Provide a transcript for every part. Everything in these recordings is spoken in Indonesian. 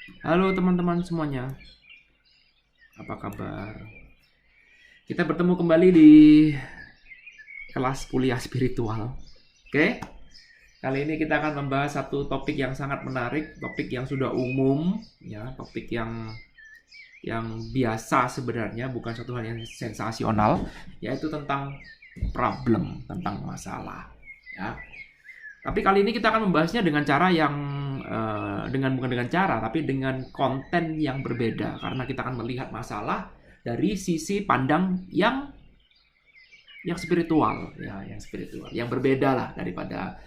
Halo teman-teman semuanya, apa kabar? Kita bertemu kembali di kelas kuliah spiritual. Oke, kali ini kita akan membahas satu topik yang sangat menarik, topik yang sudah umum, ya, topik yang biasa sebenarnya, bukan suatu hal yang sensasional, yaitu tentang problem, tentang masalah. Ya, tapi kali ini kita akan membahasnya dengan cara yang bukan dengan cara, tapi dengan konten yang berbeda karena kita akan melihat masalah dari sisi pandang yang spiritual, ya, yang berbeda lah daripada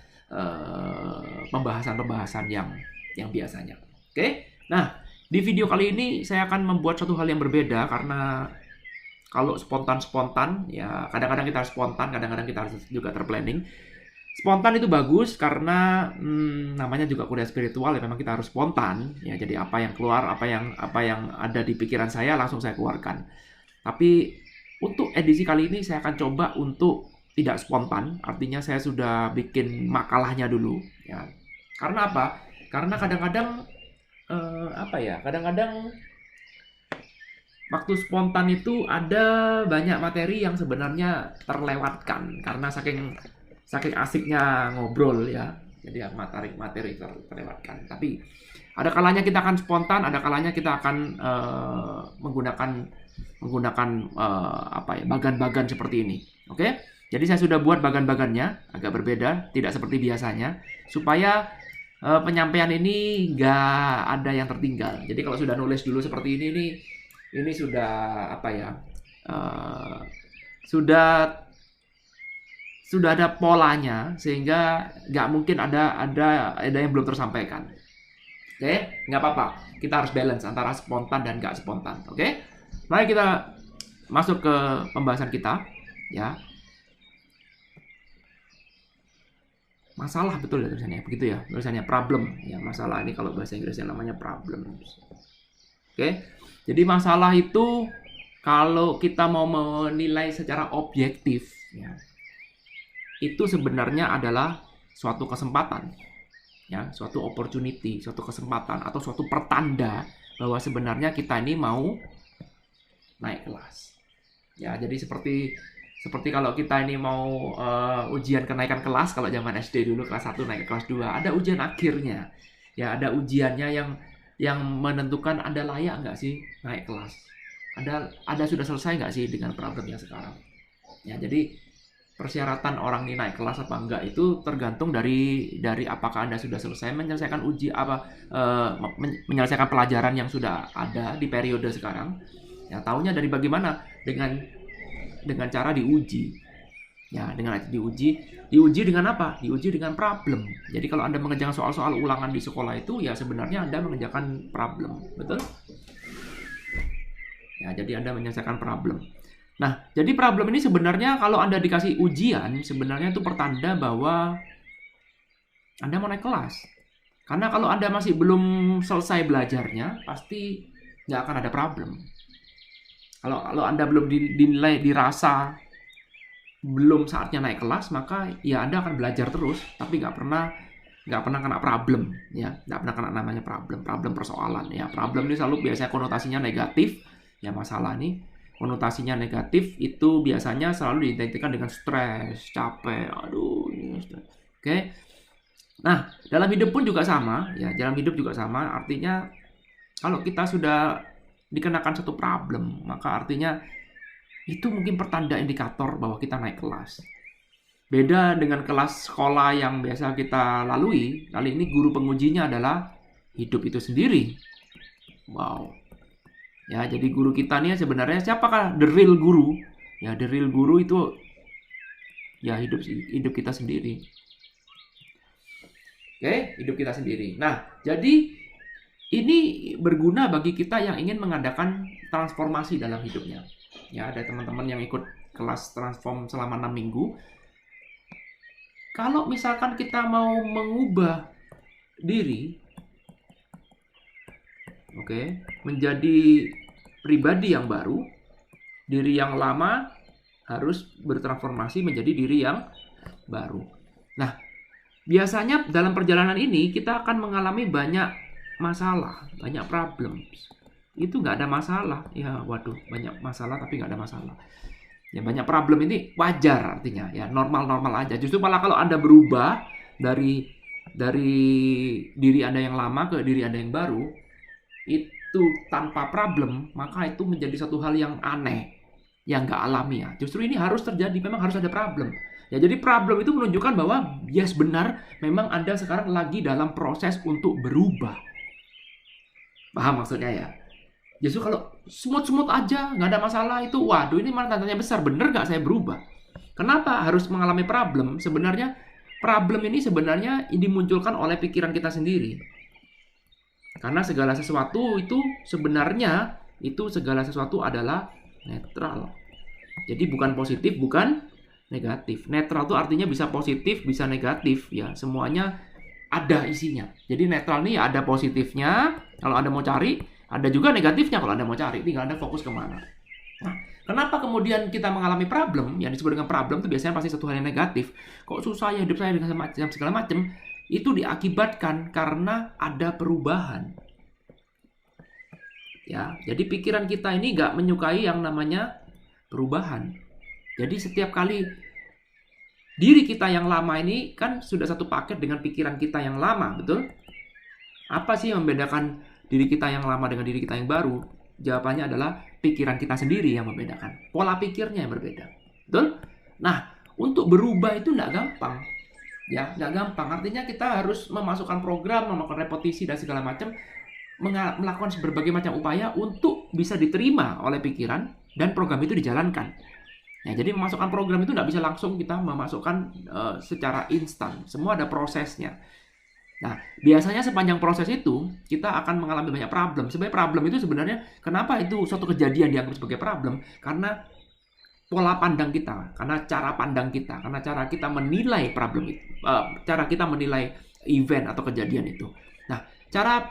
pembahasan-pembahasan yang biasanya. Oke, nah di video kali ini saya akan membuat suatu hal yang berbeda karena kalau spontan-spontan, ya kadang-kadang kita harus spontan, kadang-kadang kita harus juga terplanning. Spontan itu bagus karena namanya juga kuliah spiritual, ya memang kita harus spontan, ya. Jadi apa yang keluar, apa yang ada di pikiran saya langsung saya keluarkan. Tapi untuk edisi kali ini saya akan coba untuk tidak spontan, artinya saya sudah bikin makalahnya dulu, ya. Karena apa? Karena kadang-kadang kadang-kadang waktu spontan itu ada banyak materi yang sebenarnya terlewatkan karena saking saking asiknya ngobrol, ya. Jadi materi terlewatkan. Tapi ada kalanya kita akan spontan, ada kalanya kita akan menggunakan bagan-bagan seperti ini. Oke? Jadi saya sudah buat bagan-bagannya agak berbeda, tidak seperti biasanya, supaya penyampaian ini nggak ada yang tertinggal. Jadi kalau sudah nulis dulu seperti ini sudah apa ya? eh, sudah sudah ada polanya sehingga nggak mungkin ada yang belum tersampaikan. Oke, nggak apa-apa. Kita harus balance antara spontan dan nggak spontan. Oke, mari kita masuk ke pembahasan kita. Ya, masalah betul ya tulisannya, begitu ya tulisannya problem. Ya, masalah ini kalau bahasa Inggrisnya namanya problems. Oke, jadi masalah itu kalau kita mau menilai secara objektif, ya, itu sebenarnya adalah suatu kesempatan, ya, suatu opportunity, suatu kesempatan atau suatu pertanda bahwa sebenarnya kita ini mau naik kelas. Ya, jadi seperti kalau kita ini mau ujian kenaikan kelas, kalau zaman SD dulu kelas 1 naik ke kelas 2, ada ujian akhirnya. Ya, ada ujiannya yang menentukan Anda layak nggak sih naik kelas. Ada sudah selesai nggak sih dengan problem yang sekarang. Ya, jadi persyaratan orang ini naik kelas apa enggak itu tergantung dari apakah Anda sudah selesai menyelesaikan menyelesaikan pelajaran yang sudah ada di periode sekarang. Ya, taunya dari bagaimana dengan cara diuji. Ya, dengan diuji dengan apa? Diuji dengan problem. Jadi kalau Anda mengerjakan soal-soal ulangan di sekolah itu, ya sebenarnya Anda mengerjakan problem, betul? Ya, jadi Anda menyelesaikan problem. Nah, jadi problem ini sebenarnya kalau Anda dikasih ujian, sebenarnya itu pertanda bahwa Anda mau naik kelas. Karena kalau Anda masih belum selesai belajarnya, pasti nggak akan ada problem. Kalau Anda belum dinilai, dirasa belum saatnya naik kelas, maka ya Anda akan belajar terus, tapi nggak pernah kena problem, ya, nggak pernah kena namanya problem persoalan, ya. Problem ini selalu biasanya konotasinya negatif, ya. Masalah nih konotasinya negatif itu biasanya selalu diidentikan dengan stres, capek, aduh ini stres. Oke. Nah, dalam hidup pun juga sama, ya. Dalam hidup juga sama, artinya kalau kita sudah dikenakan satu problem, maka artinya itu mungkin pertanda indikator bahwa kita naik kelas. Beda dengan kelas sekolah yang biasa kita lalui, kali ini guru pengujinya adalah hidup itu sendiri. Wow. Ya, jadi guru kita nih sebenarnya siapakah the real guru? Ya, the real guru itu ya hidup kita sendiri. Oke, hidup kita sendiri. Nah, jadi ini berguna bagi kita yang ingin mengadakan transformasi dalam hidupnya. Ya, ada teman-teman yang ikut kelas transform selama 6 minggu. Kalau misalkan kita mau mengubah diri, oke, menjadi pribadi yang baru, diri yang lama harus bertransformasi menjadi diri yang baru. Nah, biasanya dalam perjalanan ini kita akan mengalami banyak masalah, banyak problem. Itu nggak ada masalah. Ya, waduh, banyak masalah tapi nggak ada masalah. Ya, banyak problem ini wajar artinya, ya normal-normal aja. Justru malah kalau Anda berubah dari diri Anda yang lama ke diri Anda yang baru, itu tanpa problem, maka itu menjadi satu hal yang aneh, yang nggak alamiah. Justru ini harus terjadi, memang harus ada problem. Ya, jadi problem itu menunjukkan bahwa yes, benar, memang Anda sekarang lagi dalam proses untuk berubah. Paham maksudnya ya? Justru kalau smooth-smooth aja, nggak ada masalah itu, waduh ini malah tandanya besar, bener nggak saya berubah? Kenapa harus mengalami problem? Sebenarnya problem ini sebenarnya dimunculkan oleh pikiran kita sendiri. Karena segala sesuatu itu sebenarnya, segala sesuatu adalah netral. Jadi bukan positif, bukan negatif. Netral itu artinya bisa positif, bisa negatif, ya semuanya ada isinya. Jadi netral nih ada positifnya kalau Anda mau cari, ada juga negatifnya kalau Anda mau cari. Tinggal Anda fokus kemana. Nah, kenapa kemudian kita mengalami problem? Yang disebut dengan problem itu biasanya pasti satu hal yang negatif. Kok susah ya hidup saya dengan segala macam? Itu diakibatkan karena ada perubahan. Ya, jadi pikiran kita ini nggak menyukai yang namanya perubahan. Jadi setiap kali diri kita yang lama ini kan sudah satu paket dengan pikiran kita yang lama, betul? Apa sih yang membedakan diri kita yang lama dengan diri kita yang baru? Jawabannya adalah pikiran kita sendiri yang membedakan. Pola pikirnya yang berbeda, betul? Nah, untuk berubah itu nggak gampang. Ya, nggak gampang. Artinya kita harus memasukkan program, melakukan repetisi dan segala macam, melakukan berbagai macam upaya untuk bisa diterima oleh pikiran dan program itu dijalankan. Ya, jadi memasukkan program itu nggak bisa langsung kita memasukkan secara instan. Semua ada prosesnya. Nah, biasanya sepanjang proses itu kita akan mengalami banyak problem. Sebenarnya problem itu sebenarnya kenapa itu suatu kejadian dianggap sebagai problem? Karena pola pandang kita, karena cara pandang kita, karena cara kita menilai problem itu, cara kita menilai event atau kejadian itu. Nah, cara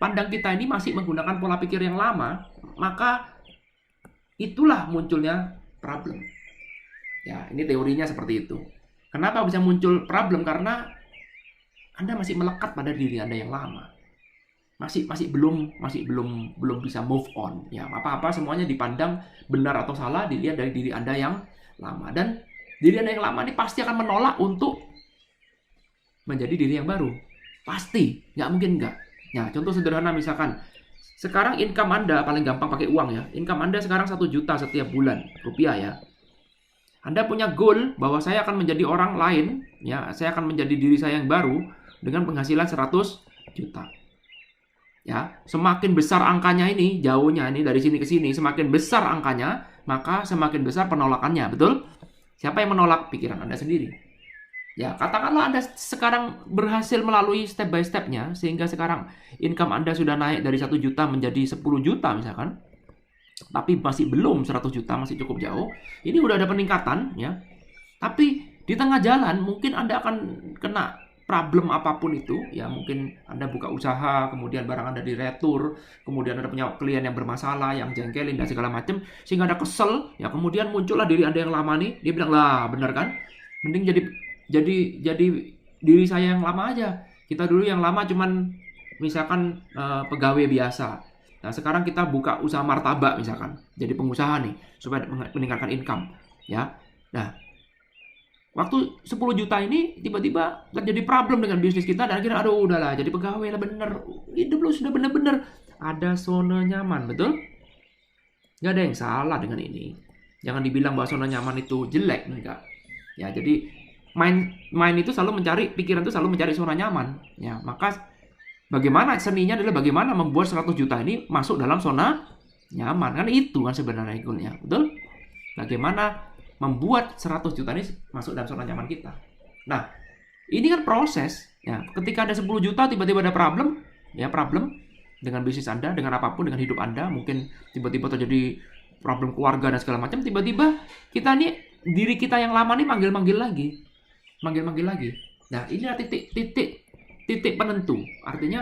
pandang kita ini masih menggunakan pola pikir yang lama, maka itulah munculnya problem. Ya, ini teorinya seperti itu. Kenapa bisa muncul problem? Karena Anda masih melekat pada diri Anda yang lama. Masih belum bisa move on. Ya, apa-apa semuanya dipandang benar atau salah dilihat dari diri Anda yang lama. Dan diri Anda yang lama ini pasti akan menolak untuk menjadi diri yang baru. Pasti, nggak mungkin nggak. Nah, contoh sederhana misalkan sekarang income Anda paling gampang pakai uang ya. Income Anda sekarang 1 juta setiap bulan, rupiah ya. Anda punya goal bahwa saya akan menjadi orang lain, ya, saya akan menjadi diri saya yang baru dengan penghasilan 100 juta. Ya, semakin besar angkanya ini, jauhnya ini dari sini ke sini, semakin besar angkanya, maka semakin besar penolakannya, betul? Siapa yang menolak? Pikiran Anda sendiri. Ya, katakanlah Anda sekarang berhasil melalui step by step-nya, sehingga sekarang income Anda sudah naik dari 1 juta menjadi 10 juta misalkan, tapi masih belum 100 juta, masih cukup jauh. Ini udah ada peningkatan, ya. Tapi di tengah jalan mungkin Anda akan kena problem apapun itu, ya mungkin Anda buka usaha, kemudian barang Anda diretur, kemudian Anda punya klien yang bermasalah, yang jengkelin dan segala macam, sehingga Anda kesel, ya kemudian muncullah diri Anda yang lama nih, dia bilang, lah bener kan, mending jadi diri saya yang lama aja. Kita dulu yang lama cuman misalkan pegawai biasa. Nah sekarang kita buka usaha martabak misalkan, jadi pengusaha nih supaya meningkatkan income, ya. Nah waktu 10 juta ini tiba-tiba terjadi problem dengan bisnis kita dan akhirnya aduh udahlah jadi pegawai lah, bener hidup lu sudah bener-bener ada zona nyaman, betul? Nggak ada yang salah dengan ini. Jangan dibilang bahwa zona nyaman itu jelek, enggak. Ya jadi main itu selalu mencari, pikiran itu selalu mencari zona nyaman, ya. Maka bagaimana seninya adalah bagaimana membuat 100 juta ini masuk dalam zona nyaman, kan itu kan sebenarnya goalnya, betul? Bagaimana membuat 100 juta ini masuk dalam zona nyaman kita. Nah, ini kan proses, ya. Ketika ada 10 juta tiba-tiba ada problem, ya problem dengan bisnis Anda, dengan apapun, dengan hidup Anda, mungkin tiba-tiba terjadi problem keluarga dan segala macam, tiba-tiba kita nih diri kita yang lama nih manggil-manggil lagi. Nah, ini adalah titik penentu. Artinya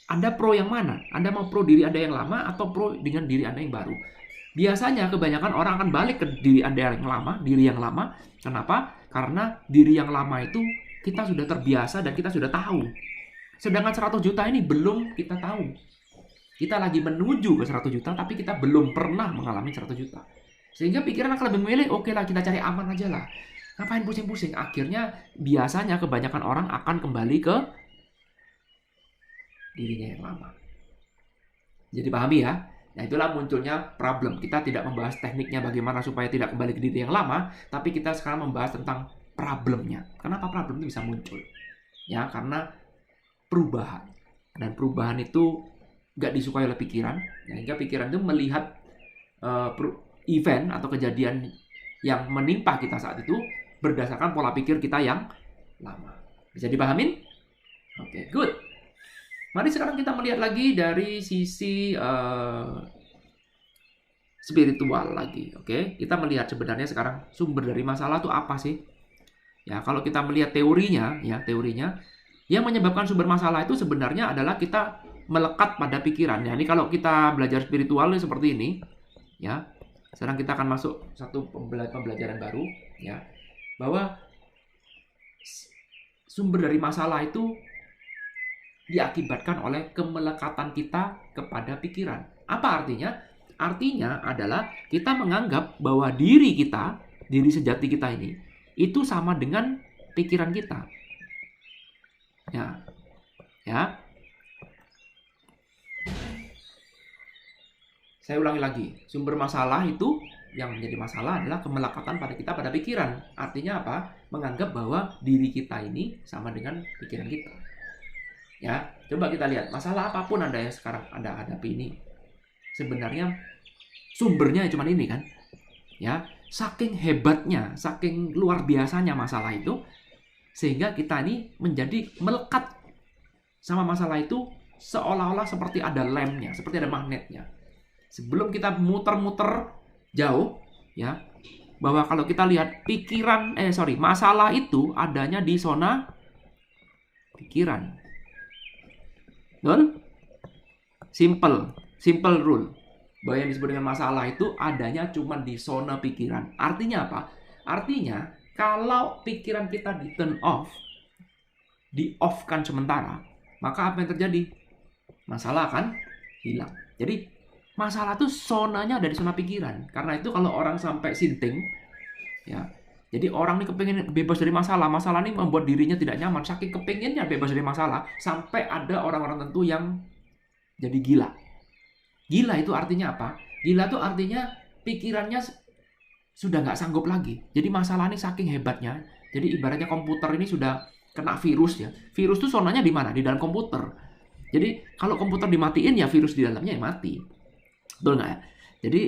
Anda pro yang mana? Anda mau pro diri Anda yang lama atau pro dengan diri Anda yang baru? Biasanya kebanyakan orang akan balik ke diri Anda yang lama, diri yang lama. Kenapa? Karena diri yang lama itu kita sudah terbiasa dan kita sudah tahu Sedangkan 100 juta ini belum kita tahu. Kita lagi menuju ke 100 juta, tapi kita belum pernah mengalami 100 juta. Sehingga pikiran akan lebih memilih, oke lah kita cari aman aja lah. Ngapain pusing-pusing? Akhirnya biasanya kebanyakan orang akan kembali ke dirinya yang lama. Jadi pahami ya? Nah itulah munculnya problem. Kita tidak membahas tekniknya bagaimana supaya tidak kembali ke diri yang lama, tapi kita sekarang membahas tentang problemnya. Kenapa problem itu bisa muncul? Ya karena perubahan. Dan perubahan itu nggak disukai oleh pikiran. Sehingga pikiran itu melihat event atau kejadian yang menimpa kita saat itu berdasarkan pola pikir kita yang lama. Bisa dipahamin? Oke, good. Mari sekarang kita melihat lagi dari sisi spiritual lagi, oke? Kita melihat sebenarnya sekarang sumber dari masalah itu apa sih? Ya, kalau kita melihat teorinya, yang menyebabkan sumber masalah itu sebenarnya adalah kita melekat pada pikiran. Ya, ini kalau kita belajar spiritual ini seperti ini, ya. Sekarang kita akan masuk satu pembelajaran baru, ya, bahwa sumber dari masalah itu diakibatkan oleh kemelekatan kita kepada pikiran. Apa artinya? Artinya adalah kita menganggap bahwa diri kita, diri sejati kita ini, itu sama dengan pikiran kita. Ya. Saya ulangi lagi. Sumber masalah itu yang menjadi masalah adalah kemelekatan pada kita pada pikiran. Artinya apa? Menganggap bahwa diri kita ini sama dengan pikiran kita. Ya, coba kita lihat masalah apapun Anda yang sekarang Anda hadapi ini. Sebenarnya sumbernya cuma ini kan. Ya, saking hebatnya, saking luar biasanya masalah itu sehingga kita ini menjadi melekat sama masalah itu seolah-olah seperti ada lemnya, seperti ada magnetnya. Sebelum kita muter-muter jauh, ya, bahwa kalau kita lihat masalah itu adanya di zona pikiran. Betul? Simple rule. Bahwa yang disebut dengan masalah itu adanya cuma di zona pikiran. Artinya apa? Artinya kalau pikiran kita di turn off, di off kan sementara, maka apa yang terjadi? Masalah akan hilang. Jadi masalah itu zonanya ada di zona pikiran. Karena itu kalau orang sampai sinting, ya, jadi orang ini kepengen bebas dari masalah. Masalah ini membuat dirinya tidak nyaman. Saking kepengennya bebas dari masalah, sampai ada orang-orang tertentu yang jadi gila. Gila itu artinya apa? Gila itu artinya pikirannya sudah nggak sanggup lagi. Jadi masalah ini saking hebatnya. Jadi ibaratnya komputer ini sudah kena virus ya. Virus itu zonanya di mana? Di dalam komputer. Jadi kalau komputer dimatiin ya virus di dalamnya ya mati. Betul nggak ya? Jadi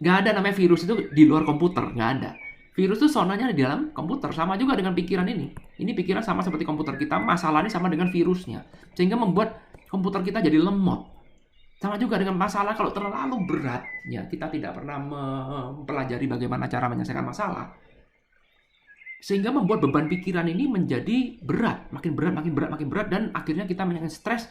nggak ada namanya virus itu di luar komputer. Nggak ada. Virus itu zonanya di dalam komputer. Sama juga dengan pikiran ini. Ini pikiran sama seperti komputer kita. Masalah ini sama dengan virusnya. Sehingga membuat komputer kita jadi lemot. Sama juga dengan masalah kalau terlalu berat, ya kita tidak pernah mempelajari bagaimana cara menyelesaikan masalah. Sehingga membuat beban pikiran ini menjadi berat, makin berat, dan akhirnya kita menjadi stres,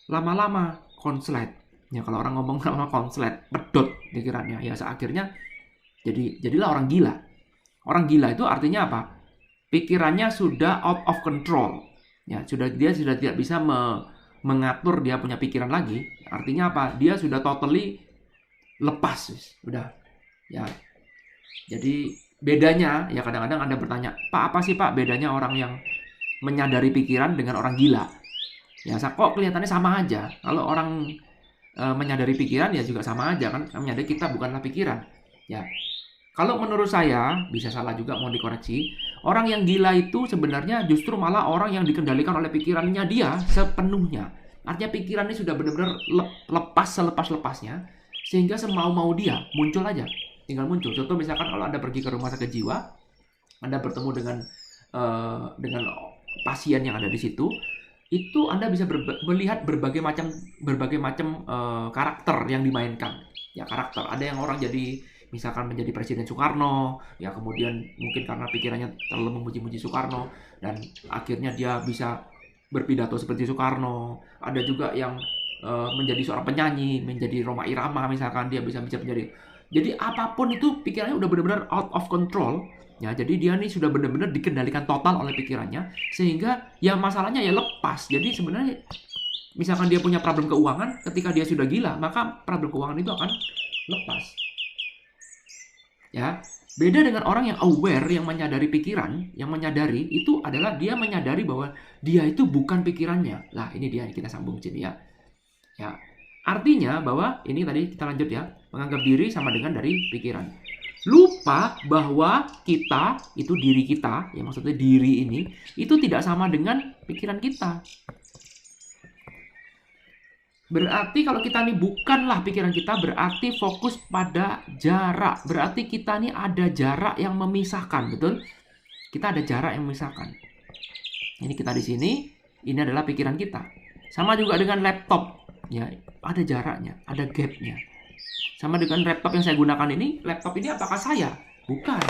lama-lama konslet. Ya kalau orang ngomong lama konslet, pedot pikirannya. Ya akhirnya jadilah orang gila. Orang gila itu artinya apa? Pikirannya sudah out of control. Ya, dia sudah tidak bisa mengatur dia punya pikiran lagi. Artinya apa? Dia sudah totally lepas, udah. Ya. Jadi bedanya, ya kadang-kadang Anda bertanya, Pak, apa sih Pak bedanya orang yang menyadari pikiran dengan orang gila? Ya, kok kelihatannya sama aja. Kalau orang menyadari pikiran ya juga sama aja kan. Menyadari kita bukanlah pikiran. Ya. Kalau menurut saya, bisa salah juga, mau dikoreksi. Orang yang gila itu sebenarnya justru malah orang yang dikendalikan oleh pikirannya dia sepenuhnya. Artinya pikiran ini sudah benar-benar lepas selepas-lepasnya. Sehingga semau-mau dia muncul aja. Tinggal muncul. Contoh misalkan kalau Anda pergi ke rumah sakit jiwa, Anda bertemu dengan pasien yang ada di situ, itu Anda bisa melihat berbagai macam karakter yang dimainkan. Ya karakter. Ada yang orang jadi misalkan menjadi Presiden Soekarno, ya kemudian mungkin karena pikirannya terlalu memuji-muji Soekarno dan akhirnya dia bisa berpidato seperti Soekarno. Ada juga yang menjadi seorang penyanyi, menjadi Rhoma Irama misalkan, dia bisa menjadi Jadi apapun itu pikirannya udah benar-benar out of control. Ya, jadi dia nih sudah benar-benar dikendalikan total oleh pikirannya, sehingga ya masalahnya ya lepas. Jadi sebenarnya misalkan dia punya problem keuangan, ketika dia sudah gila, maka problem keuangan itu akan lepas. Ya, beda dengan orang yang aware, yang menyadari pikiran, yang menyadari itu adalah dia menyadari bahwa dia itu bukan pikirannya. Lah, ini dia kita sambung sini ya. Ya, artinya bahwa ini tadi kita lanjut ya, menganggap diri sama dengan dari pikiran. Lupa bahwa kita itu diri kita, ya maksudnya diri ini itu tidak sama dengan pikiran kita. Berarti kalau kita nih bukanlah pikiran kita, berarti fokus pada jarak. Berarti kita nih ada jarak yang memisahkan, betul? Kita ada jarak yang memisahkan. Ini kita di sini, ini adalah pikiran kita. Sama juga dengan laptop, ya ada jaraknya, ada gapnya. Sama dengan laptop yang saya gunakan ini, laptop ini apakah saya? Bukan.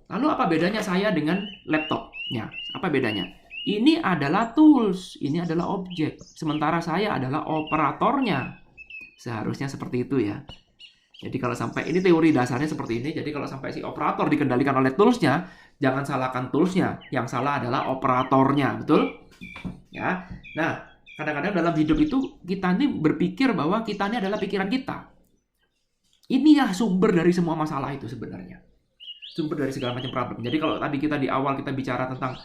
Lalu apa bedanya saya dengan laptopnya? Apa bedanya? Ini adalah tools, ini adalah objek. Sementara saya adalah operatornya. Seharusnya seperti itu ya. Jadi kalau sampai ini teori dasarnya seperti ini. Jadi kalau sampai si operator dikendalikan oleh toolsnya, jangan salahkan toolsnya. Yang salah adalah operatornya, betul? Ya. Nah, kadang-kadang dalam hidup itu kita ini berpikir bahwa kita ini adalah pikiran kita. Ini ya sumber dari semua masalah itu sebenarnya. Sumber dari segala macam problem. Jadi kalau tadi kita di awal kita bicara tentang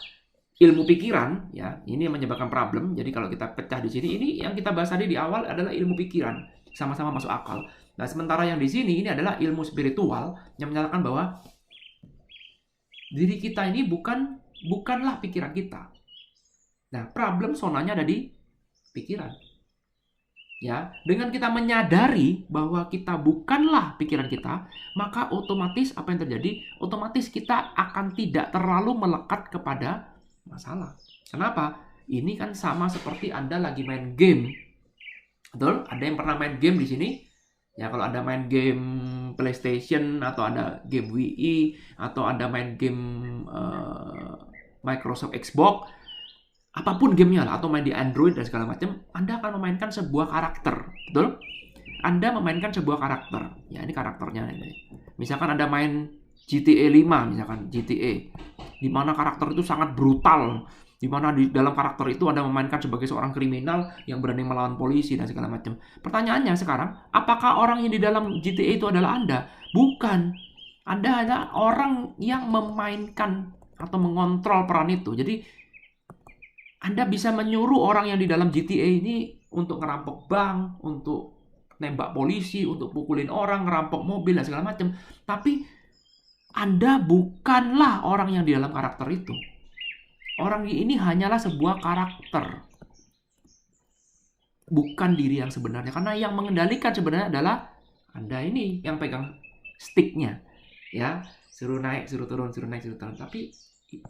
ilmu pikiran, ya ini yang menyebabkan problem. Jadi kalau kita pecah di sini, ini yang kita bahas tadi di awal adalah ilmu pikiran, sama-sama masuk akal. Nah, sementara yang di sini ini adalah ilmu spiritual yang menyatakan bahwa diri kita ini bukanlah pikiran kita. Nah, problem sonanya ada di pikiran. Ya, dengan kita menyadari bahwa kita bukanlah pikiran kita, maka otomatis apa yang terjadi? Otomatis kita akan tidak terlalu melekat kepada masalah. Kenapa? Ini kan sama seperti Anda lagi main game. Betul? Ada yang pernah main game di sini? Ya, kalau Anda main game PlayStation atau ada game Wii atau Anda main game Microsoft Xbox, apapun gamenya lah, atau main di Android dan segala macam, Anda akan memainkan sebuah karakter. Betul? Anda memainkan sebuah karakter. Ya, ini karakternya ini. Misalkan Anda main GTA 5, misalkan GTA, di mana karakter itu sangat brutal, di mana di dalam karakter itu Anda memainkan sebagai seorang kriminal yang berani melawan polisi dan segala macam. Pertanyaannya sekarang, apakah orang yang di dalam GTA itu adalah Anda? Bukan. Anda adalah orang yang memainkan atau mengontrol peran itu. Jadi Anda bisa menyuruh orang yang di dalam GTA ini untuk ngerampok bank, untuk nembak polisi, untuk pukulin orang, ngerampok mobil dan segala macam. Tapi Anda bukanlah orang yang di dalam karakter itu. Orang ini hanyalah sebuah karakter. Bukan diri yang sebenarnya. Karena yang mengendalikan sebenarnya adalah Anda ini yang pegang sticknya. Ya, suruh naik, suruh turun, suruh naik, suruh turun. Tapi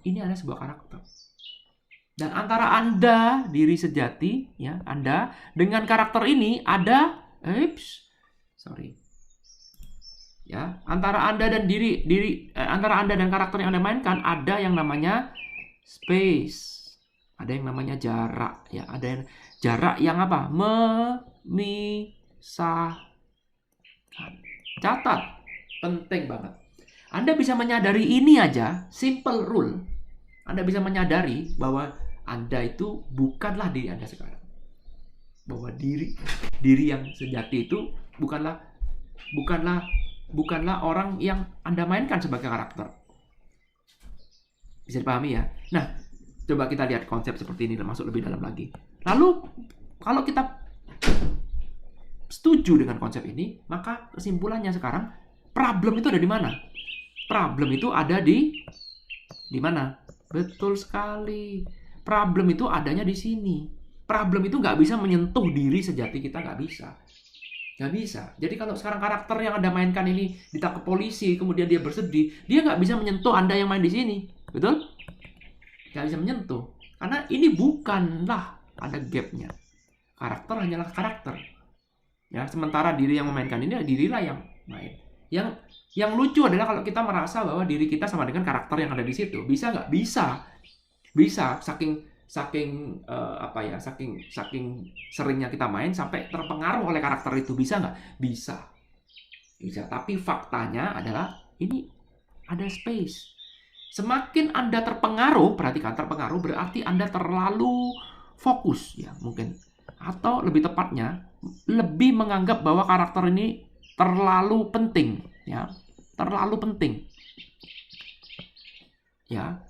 ini adalah sebuah karakter. Dan antara Anda, diri sejati, ya, Anda dengan karakter ini ada, ya, antara Anda dan antara Anda dan karakter yang Anda mainkan ada yang namanya space, ada yang namanya jarak, ya, ada yang jarak yang apa? Memisahkan. Catat, penting banget. Anda bisa menyadari ini aja, simple rule. Anda bisa menyadari bahwa Anda itu bukanlah diri Anda sekarang. Bahwa diri yang sejati itu bukanlah orang yang Anda mainkan sebagai karakter. Bisa dipahami ya? Nah, coba kita lihat konsep seperti ini dan masuk lebih dalam lagi. Lalu, kalau kita setuju dengan konsep ini, maka kesimpulannya sekarang, problem itu ada di mana? Problem itu ada di mana? Betul sekali. Problem itu adanya di sini. Problem itu nggak bisa menyentuh diri sejati kita, nggak bisa. Nggak bisa. Jadi kalau sekarang karakter yang Anda mainkan ini ditangkap polisi, kemudian dia bersedih, dia nggak bisa menyentuh Anda yang main di sini. Betul? Nggak bisa menyentuh. Karena ini bukanlah, ada gapnya. Karakter hanyalah karakter. Ya, sementara diri yang memainkan ini adalah dirilah yang main. Yang lucu adalah kalau kita merasa bahwa diri kita sama dengan karakter yang ada di situ. Bisa nggak? Bisa. Bisa. Saking seringnya kita main sampai terpengaruh oleh karakter itu. Bisa nggak? Bisa. Bisa, tapi faktanya adalah ini ada space. Semakin Anda terpengaruh, perhatikan, terpengaruh berarti Anda terlalu fokus ya mungkin. Atau lebih tepatnya, lebih menganggap bahwa karakter ini terlalu penting ya. Terlalu penting. Ya.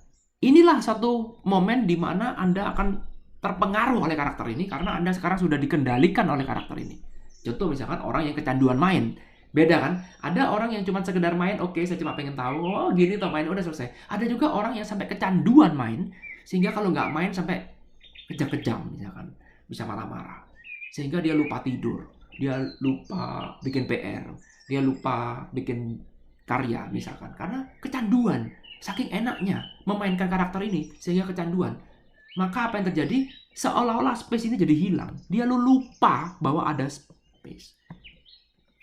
Inilah satu momen di mana Anda akan terpengaruh oleh karakter ini karena Anda sekarang sudah dikendalikan oleh karakter ini. Contoh misalkan orang yang kecanduan main. Beda kan? Ada orang yang cuma sekedar main, oke, saya cuma pengen tahu, oh gini toh main, udah selesai. Ada juga orang yang sampai kecanduan main, sehingga kalau nggak main sampai kejam-kejam misalkan. Bisa marah-marah. Sehingga dia lupa tidur, dia lupa bikin PR, dia lupa bikin karya misalkan. Karena kecanduan. Saking enaknya memainkan karakter ini sehingga kecanduan. Maka apa yang terjadi? Seolah-olah space ini jadi hilang. Dia lupa bahwa ada space.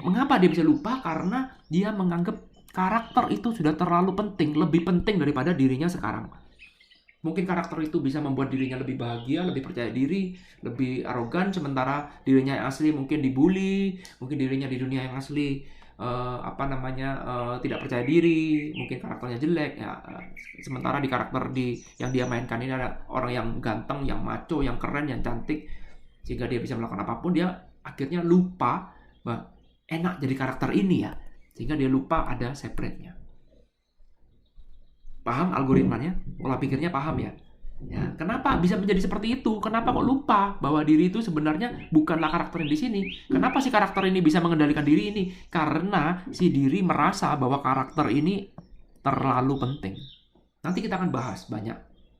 Mengapa dia bisa lupa? Karena dia menganggap karakter itu sudah terlalu penting, lebih penting daripada dirinya sekarang. Mungkin karakter itu bisa membuat dirinya lebih bahagia, lebih percaya diri, lebih arogan, sementara dirinya yang asli mungkin dibully, mungkin dirinya di dunia yang asli tidak percaya diri, mungkin karakternya jelek ya. Sementara di karakter yang dia mainkan ini ada orang yang ganteng, yang macho, yang keren, yang cantik, sehingga dia bisa melakukan apapun. Dia akhirnya lupa bahwa enak jadi karakter ini ya, sehingga dia lupa ada separate-nya. Paham algoritmanya? Pola pikirnya paham ya? Ya, kenapa bisa menjadi seperti itu? Kenapa kok lupa bahwa diri itu sebenarnya bukanlah karakter yang di sini? Kenapa si karakter ini bisa mengendalikan diri ini? Karena si diri merasa bahwa karakter ini terlalu penting. Nanti kita akan bahas banyak.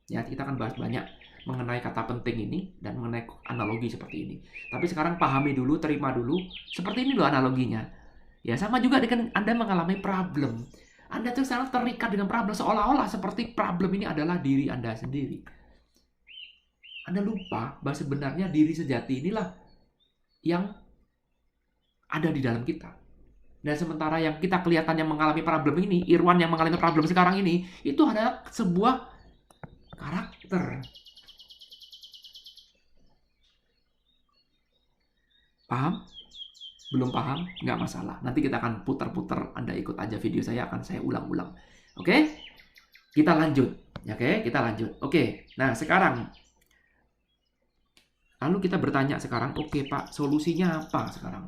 Ya, kita akan bahas banyak mengenai kata penting ini dan mengenai analogi seperti ini. Tapi sekarang pahami dulu, terima dulu. Seperti ini loh analoginya. Ya, sama juga dengan Anda mengalami problem. Anda tuh sekarang terikat dengan problem seolah-olah seperti problem ini adalah diri Anda sendiri. Anda lupa bahwa sebenarnya diri sejati inilah yang ada di dalam kita. Dan sementara yang kita kelihatannya mengalami problem ini, Irwan yang mengalami problem sekarang ini, itu adalah sebuah karakter. Paham? Belum paham? Nggak masalah. Nanti kita akan putar-putar. Anda ikut aja video saya, akan saya ulang-ulang. Oke? Kita lanjut. Oke? Kita lanjut. Oke. Nah, sekarang. Lalu kita bertanya sekarang, oke Pak, solusinya apa sekarang?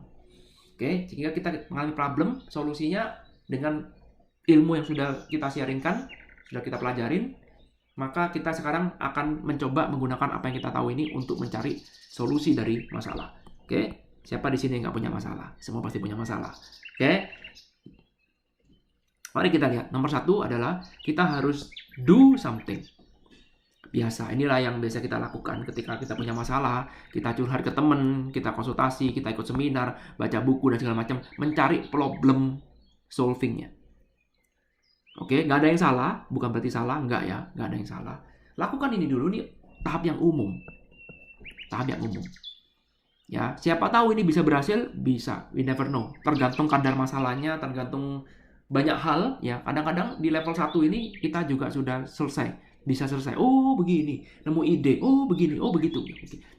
Oke? Jika kita mengalami problem, solusinya dengan ilmu yang sudah kita sharingkan, sudah kita pelajarin, maka kita sekarang akan mencoba menggunakan apa yang kita tahu ini untuk mencari solusi dari masalah. Oke? Siapa di sini yang nggak punya masalah? Semua pasti punya masalah. Oke? Mari kita lihat. Nomor 1 adalah kita harus do something. Biasa, inilah yang biasa kita lakukan ketika kita punya masalah. Kita curhat ke teman, kita konsultasi, kita ikut seminar, baca buku, dan segala macam. Mencari problem solvingnya. Oke? Nggak ada yang salah. Bukan berarti salah. Nggak ya. Nggak ada yang salah. Lakukan ini dulu. Nih tahap yang umum. Tahap yang umum. Ya, siapa tahu ini bisa berhasil, bisa. We never know. Tergantung kadar masalahnya, tergantung banyak hal. Ya, kadang-kadang di level 1 ini kita juga sudah selesai. Bisa selesai. Oh, begini. Nemu ide. Oh, begini. Oh, begitu.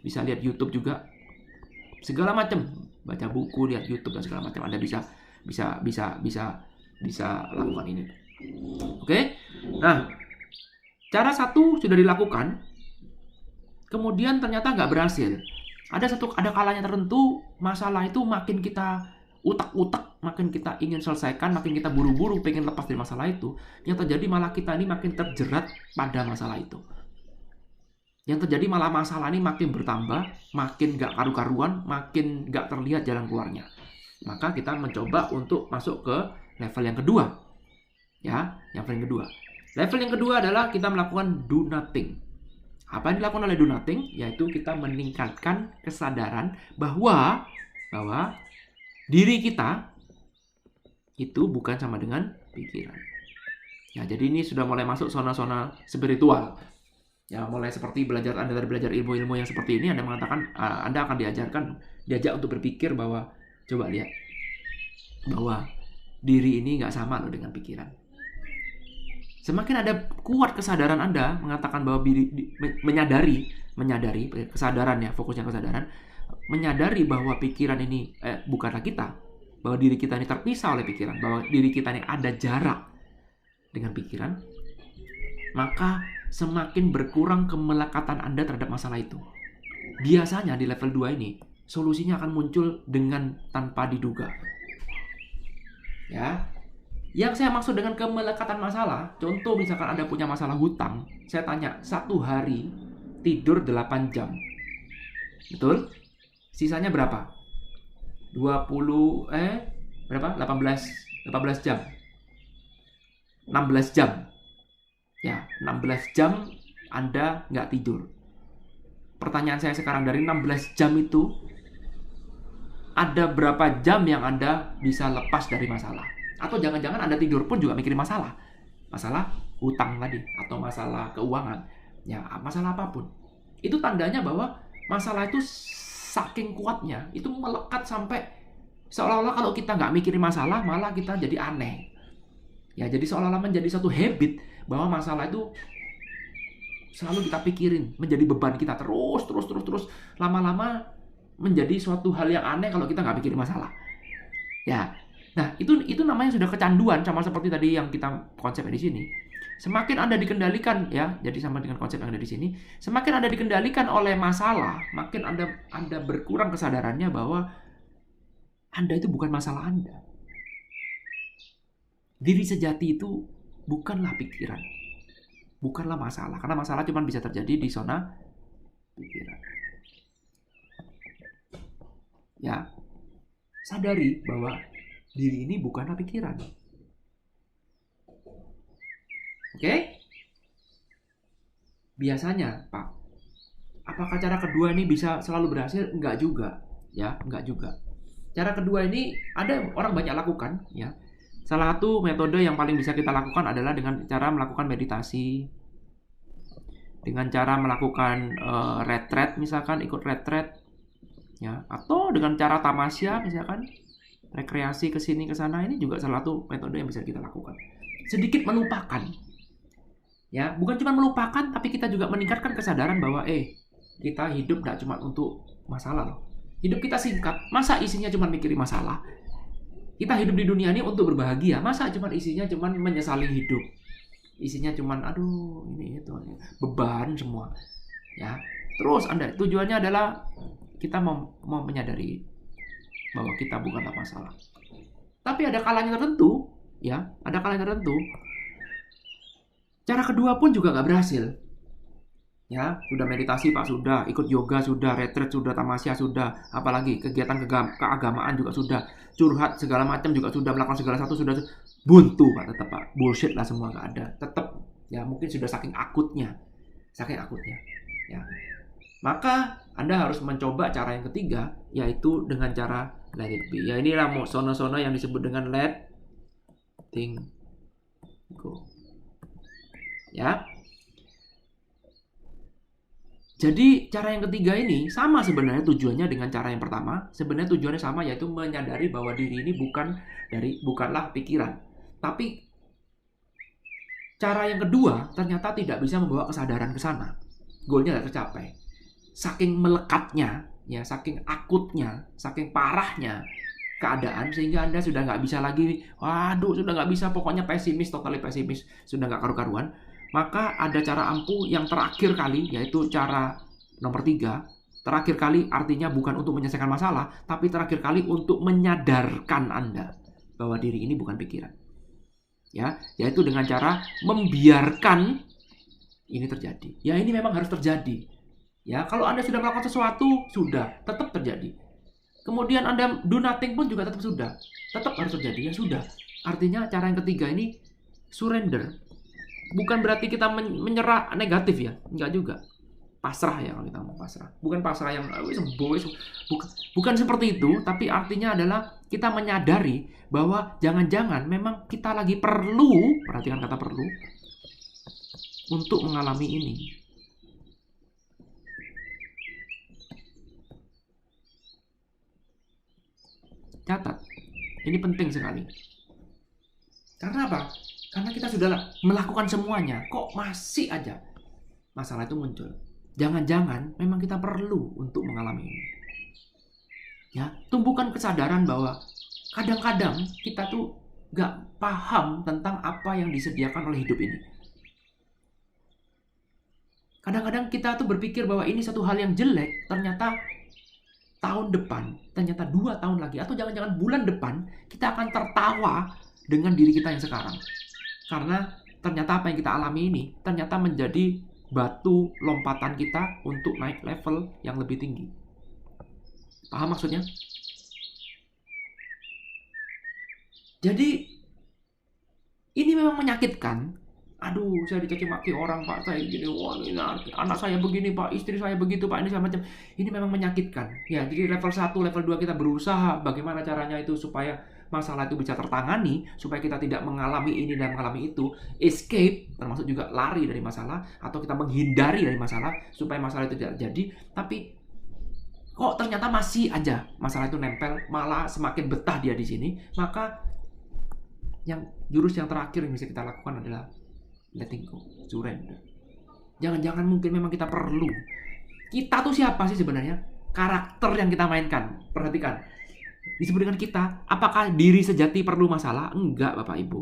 Bisa lihat YouTube juga. Segala macam. Baca buku, lihat YouTube dan segala macam. Anda bisa lakukan ini. Oke? Nah, cara 1 sudah dilakukan. Kemudian ternyata nggak berhasil. Ada kalanya tertentu masalah itu makin kita utak-utak, makin kita ingin selesaikan, makin kita buru-buru pengen lepas dari masalah itu. Yang terjadi malah kita ini makin terjerat pada masalah itu. Yang terjadi malah masalah ini makin bertambah, makin gak karu-karuan, makin gak terlihat jalan keluarnya. Maka kita mencoba untuk masuk ke level yang kedua. Ya, level yang kedua. Level yang kedua adalah kita melakukan do nothing. Apa yang dilakukan oleh do nothing? Yaitu kita meningkatkan kesadaran bahwa diri kita itu bukan sama dengan pikiran. Ya, jadi ini sudah mulai masuk zona-zona spiritual. Ya, mulai seperti Anda belajar ilmu-ilmu yang seperti ini, Anda mengatakan Anda akan diajak untuk berpikir bahwa coba lihat bahwa diri ini nggak sama loh dengan pikiran. Semakin ada kuat kesadaran Anda mengatakan bahwa menyadari kesadaran ya, fokusnya kesadaran, menyadari bahwa pikiran ini bukanlah kita. bahwa diri kita ini terpisah oleh pikiran, bahwa diri kita ini ada jarak dengan pikiran, maka semakin berkurang kemelekatan Anda terhadap masalah itu. Biasanya di level 2 ini, solusinya akan muncul dengan tanpa diduga. Ya. Yang saya maksud dengan kemelekatan masalah, contoh misalkan Anda punya masalah hutang, saya tanya, 1 hari tidur 8 jam. Betul? Sisanya berapa? 18 jam. 16 jam. Ya, 16 jam Anda nggak tidur. Pertanyaan saya sekarang, dari 16 jam itu, ada berapa jam yang Anda bisa lepas dari masalah? Atau jangan-jangan Anda tidur pun juga mikirin masalah. Masalah hutang tadi, atau masalah keuangan. Ya, masalah apapun. Itu tandanya bahwa masalah itu saking kuatnya, itu melekat sampai seolah-olah kalau kita nggak mikirin masalah, malah kita jadi aneh. Ya, jadi seolah-olah menjadi satu habit bahwa masalah itu selalu kita pikirin, menjadi beban kita terus. Lama-lama menjadi suatu hal yang aneh kalau kita nggak mikirin masalah. Ya, nah itu namanya sudah kecanduan, sama seperti tadi yang kita konsepnya di sini. Semakin Anda dikendalikan, ya, jadi sama dengan konsep yang ada di sini, semakin Anda dikendalikan oleh masalah, makin Anda berkurang kesadarannya bahwa Anda itu bukan masalah Anda. Diri sejati itu bukanlah pikiran, bukanlah masalah, karena masalah cuma bisa terjadi di zona pikiran. Ya, sadari bahwa diri ini bukanlah pikiran. Oke? Biasanya, Pak, apakah cara kedua ini bisa selalu berhasil? Enggak juga, ya, enggak juga. Cara kedua ini ada orang banyak lakukan, ya. Salah satu metode yang paling bisa kita lakukan adalah dengan cara melakukan meditasi, dengan cara melakukan retreat, misalkan ikut retreat, ya, atau dengan cara tamasya, misalkan rekreasi ke sini ke sana. Ini juga salah satu metode yang bisa kita lakukan. Sedikit melupakan, ya, bukan cuma melupakan, tapi kita juga meningkatkan kesadaran bahwa kita hidup nggak cuma untuk masalah loh. Hidup kita singkat, masa isinya cuma mikirin masalah? Kita hidup di dunia ini untuk berbahagia, masa cuma isinya cuma menyesali hidup? Isinya cuma aduh ini itu, beban semua, ya. Terus tujuannya adalah kita mau menyadari bahwa kita bukanlah masalah. Tapi ada kalanya tertentu, ya, ada kalanya tertentu. Cara kedua pun juga nggak berhasil. Ya, sudah meditasi Pak, sudah ikut yoga, sudah retreat, sudah tamasya, sudah apalagi kegiatan keagamaan juga sudah, curhat segala macam juga sudah, melakukan segala satu sudah, buntu Pak, tetap Pak, bullshit lah semua, nggak ada, tetap, ya, mungkin sudah saking akutnya, ya. Maka Anda harus mencoba cara yang ketiga, yaitu dengan cara let it be. Ya, inilah zona-zona yang disebut dengan let things go. Ya. Jadi cara yang ketiga ini sama sebenarnya tujuannya dengan cara yang pertama. Sebenarnya tujuannya sama, yaitu menyadari bahwa diri ini bukanlah pikiran. Tapi cara yang kedua ternyata tidak bisa membawa kesadaran ke sana. Goalnya tidak tercapai. Saking melekatnya, ya, saking akutnya, saking parahnya keadaan, sehingga Anda sudah nggak bisa lagi, sudah nggak bisa, pokoknya pesimis, totally pesimis, sudah nggak karu-karuan. Maka ada cara ampuh yang terakhir kali, yaitu cara nomor 3. Terakhir kali artinya bukan untuk menyelesaikan masalah, tapi terakhir kali untuk menyadarkan Anda bahwa diri ini bukan pikiran. Ya, yaitu dengan cara membiarkan ini terjadi. Ya, ini memang harus terjadi. Ya, kalau Anda sudah melakukan sesuatu, sudah, tetap terjadi. Kemudian Anda do nothing pun juga tetap harus terjadi. Ya sudah. Artinya cara yang ketiga ini surrender. Bukan berarti kita menyerah negatif, ya, enggak juga. Pasrah, ya, kalau kita mau pasrah. Bukan pasrah yang bukan seperti itu, tapi artinya adalah kita menyadari bahwa jangan-jangan memang kita lagi perlu, perhatikan kata perlu, untuk mengalami ini. Catat, ini penting sekali. Karena apa? Karena kita sudah melakukan semuanya, kok masih aja masalah itu muncul. Jangan-jangan memang kita perlu untuk mengalami ini. Ya, tumbuhkan kesadaran bahwa kadang-kadang kita tuh gak paham tentang apa yang disediakan oleh hidup ini. Kadang-kadang kita tuh berpikir bahwa ini satu hal yang jelek, ternyata tahun depan, ternyata 2 tahun lagi, atau jangan-jangan bulan depan, kita akan tertawa dengan diri kita yang sekarang. Karena ternyata apa yang kita alami ini, ternyata menjadi batu lompatan kita untuk naik level yang lebih tinggi. Paham maksudnya? Jadi, ini memang menyakitkan. Aduh, saya dicaci maki orang, Pak. Saya gini, wah, ini anak saya begini, Pak. Istri saya begitu, Pak. Ini segala macam. Ini memang menyakitkan. Ya, jadi level 1, level 2 kita berusaha bagaimana caranya itu supaya masalah itu bisa tertangani, supaya kita tidak mengalami ini dan mengalami itu. Escape, termasuk juga lari dari masalah, atau kita menghindari dari masalah, supaya masalah itu tidak jadi. Tapi kok ternyata masih aja masalah itu nempel, malah semakin betah dia di sini. Maka jurus yang terakhir yang bisa kita lakukan adalah letting go, surrender. Jangan-jangan mungkin memang kita perlu. Kita tuh siapa sih sebenarnya? Karakter yang kita mainkan. Perhatikan. Disebut dengan kita. Apakah diri sejati perlu masalah? Enggak, Bapak Ibu.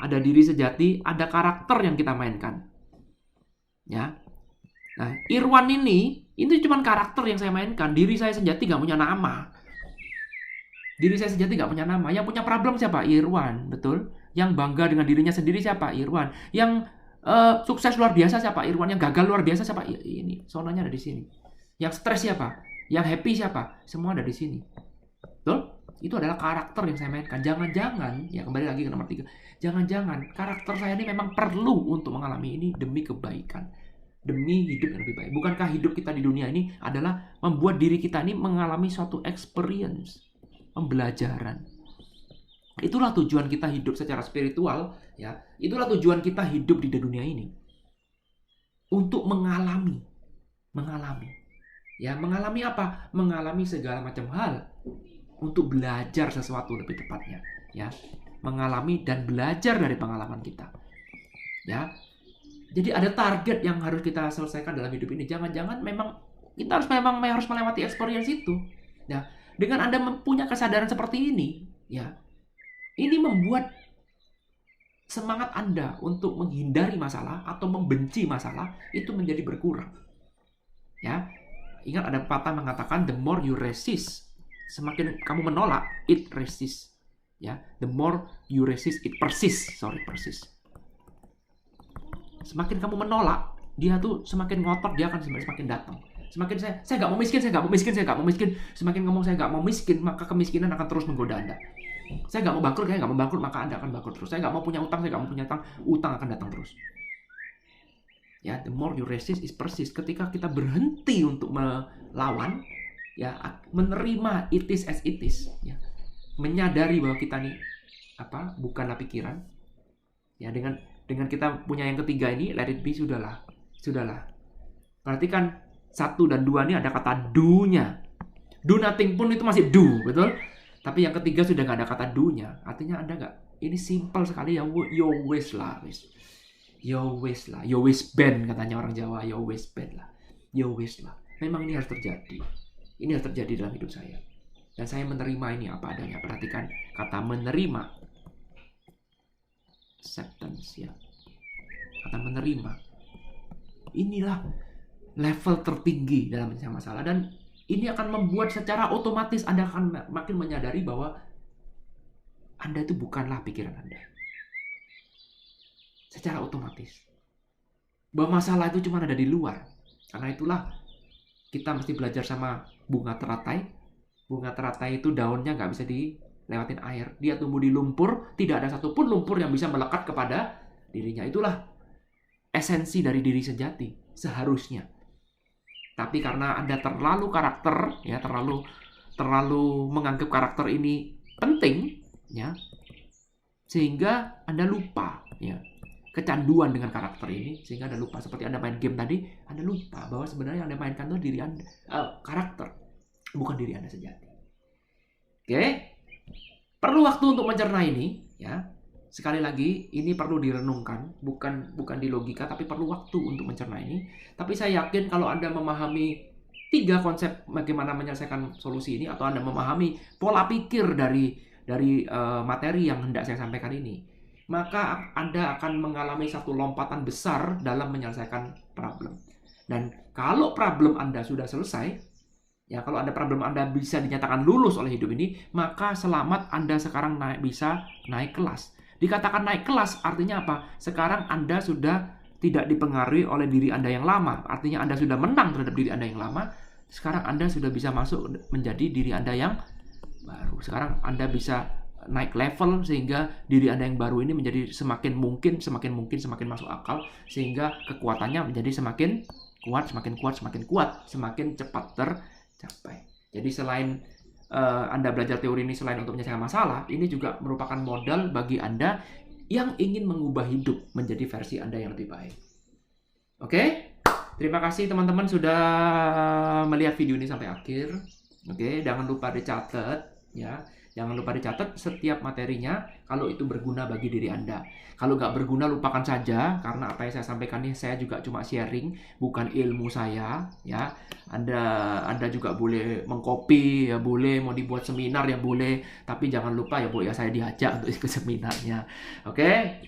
Ada diri sejati, ada karakter yang kita mainkan. Ya. Nah, Irwan ini cuma karakter yang saya mainkan. Diri saya sejati gak punya nama. Diri saya sejati gak punya nama. Yang punya problem siapa? Irwan, betul? Yang bangga dengan dirinya sendiri siapa? Irwan. Yang sukses luar biasa siapa? Irwan. Yang gagal luar biasa siapa? Ini, sonanya ada di sini. Yang stres siapa? Yang happy siapa? Semua ada di sini. Betul? Itu adalah karakter yang saya mainkan. Jangan-jangan, ya kembali lagi ke nomor 3. Jangan-jangan karakter saya ini memang perlu untuk mengalami ini demi kebaikan. Demi hidup yang lebih baik. Bukankah hidup kita di dunia ini adalah membuat diri kita ini mengalami suatu experience, pembelajaran. Itulah tujuan kita hidup secara spiritual, ya. Itulah tujuan kita hidup di dunia ini. Untuk mengalami. Ya, mengalami apa? Mengalami segala macam hal. Untuk belajar sesuatu lebih tepatnya, ya. Mengalami dan belajar dari pengalaman kita. Ya. Jadi ada target yang harus kita selesaikan dalam hidup ini. Jangan-jangan memang kita harus melewati experience itu. Ya. Dengan Anda mempunyai kesadaran seperti ini, ya. Ini membuat semangat Anda untuk menghindari masalah atau membenci masalah itu menjadi berkurang. Ya. Ingat ada pepatah mengatakan the more you resist, semakin kamu menolak, it resist. Ya, the more you resist, it persist. Semakin kamu menolak, dia tuh semakin ngotot, dia akan semakin datang. Semakin saya nggak mau miskin. Semakin ngomong saya nggak mau miskin, maka kemiskinan akan terus menggoda Anda. Saya nggak mau bangkrut, maka Anda akan bangkrut terus. Saya nggak mau punya utang, utang akan datang terus. Ya, the more you resist is persist. Ketika kita berhenti untuk melawan, ya, menerima it is as it is, ya, menyadari bahwa kita nih bukanlah pikiran, ya, dengan kita punya yang ketiga ini, let it be, sudahlah. Perhatikan 1 dan 2 ini ada kata do-nya. Do nothing pun itu masih do, betul? Tapi yang ketiga sudah nggak ada kata do-nya. Artinya Anda nggak, ini simple sekali ya, yo wis lah. Yo wis ben katanya orang Jawa, yo wis ben lah. Yo wis lah. Memang ini harus terjadi. Ini harus terjadi dalam hidup saya. Dan saya menerima ini apa adanya. Perhatikan kata menerima. Acceptance, ya. Kata menerima. Inilah level tertinggi dalam menyelesaikan masalah, dan ini akan membuat secara otomatis Anda akan makin menyadari bahwa Anda itu bukanlah pikiran Anda. Secara otomatis. Bahwa masalah itu cuma ada di luar. Karena itulah kita mesti belajar sama bunga teratai. Bunga teratai itu daunnya nggak bisa dilewatin air. Dia tumbuh di lumpur, tidak ada satupun lumpur yang bisa melekat kepada dirinya. Itulah esensi dari diri sejati, seharusnya. Tapi karena Anda terlalu karakter, ya, terlalu menganggap karakter ini penting, ya, sehingga Anda lupa, ya, kecanduan dengan karakter ini, sehingga Anda lupa. Seperti Anda main game tadi, Anda lupa bahwa sebenarnya Anda mainkan itu diri Anda, karakter, bukan diri Anda sejati. Oke? Perlu waktu untuk mencerna ini, ya. Sekali lagi, ini perlu direnungkan, bukan di logika, tapi perlu waktu untuk mencerna ini. Tapi saya yakin kalau Anda memahami 3 konsep bagaimana menyelesaikan solusi ini, atau Anda memahami pola pikir dari materi yang hendak saya sampaikan ini, maka Anda akan mengalami satu lompatan besar dalam menyelesaikan problem. Dan kalau problem Anda sudah selesai, ya, kalau problem Anda bisa dinyatakan lulus oleh hidup ini, maka selamat, Anda sekarang bisa naik kelas. Dikatakan naik kelas artinya apa? Sekarang Anda sudah tidak dipengaruhi oleh diri Anda yang lama. Artinya Anda sudah menang terhadap diri Anda yang lama. Sekarang Anda sudah bisa masuk menjadi diri Anda yang baru. Sekarang Anda bisa naik level sehingga diri Anda yang baru ini menjadi semakin mungkin, semakin masuk akal, sehingga kekuatannya menjadi semakin kuat, semakin cepat tercapai. Jadi selain Anda belajar teori ini selain untuk menyelesaikan masalah, ini juga merupakan modal bagi Anda yang ingin mengubah hidup menjadi versi Anda yang lebih baik. Oke? Terima kasih teman-teman sudah melihat video ini sampai akhir. Oke, jangan lupa dicatat ya. Jangan lupa dicatat setiap materinya kalau itu berguna bagi diri Anda. Kalau nggak berguna, lupakan saja, karena apa yang saya sampaikan ini saya juga cuma sharing, bukan ilmu saya ya. Anda juga boleh mengcopy ya, boleh, mau dibuat seminar ya boleh, tapi jangan lupa ya Bu ya, saya diajak untuk ikut seminarnya. Oke?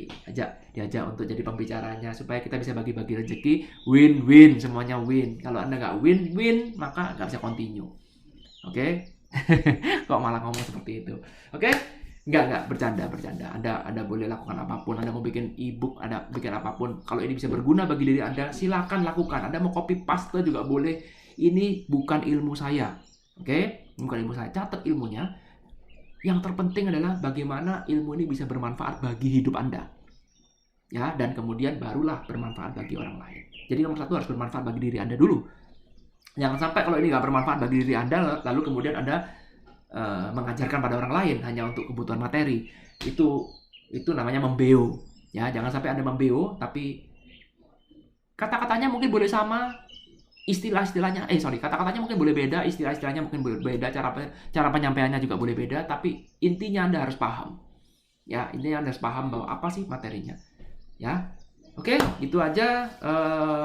Diajak untuk jadi pembicaranya supaya kita bisa bagi-bagi rezeki, win-win, semuanya win. Kalau Anda nggak win-win, maka nggak bisa continue. Oke? Kok malah ngomong seperti itu? Oke? Enggak, bercanda. Anda boleh lakukan apapun. Anda mau bikin e-book, Anda bikin apapun. Kalau ini bisa berguna bagi diri Anda, silakan lakukan. Anda mau copy paste juga boleh. Ini bukan ilmu saya. Oke? Bukan ilmu saya. Catat ilmunya. Yang terpenting adalah bagaimana ilmu ini bisa bermanfaat bagi hidup Anda. Ya, dan kemudian barulah bermanfaat bagi orang lain. Jadi nomor 1 harus bermanfaat bagi diri Anda dulu. Jangan sampai kalau ini nggak bermanfaat bagi diri Anda, lalu kemudian Anda mengajarkan pada orang lain hanya untuk kebutuhan materi. Itu namanya membeo. Ya, jangan sampai Anda membeo, tapi kata-katanya mungkin boleh sama, kata-katanya mungkin boleh beda, istilah-istilahnya mungkin boleh beda, cara penyampaiannya juga boleh beda, tapi intinya Anda harus paham. Ya, intinya Anda harus paham bahwa apa sih materinya. Ya. Oke, itu aja.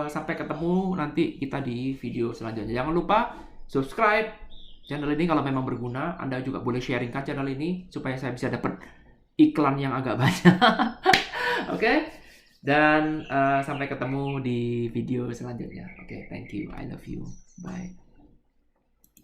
Sampai ketemu nanti kita di video selanjutnya. Jangan lupa subscribe channel ini kalau memang berguna. Anda juga boleh sharingkan channel ini supaya saya bisa dapat iklan yang agak banyak. Oke, dan sampai ketemu di video selanjutnya. Oke, thank you. I love you. Bye.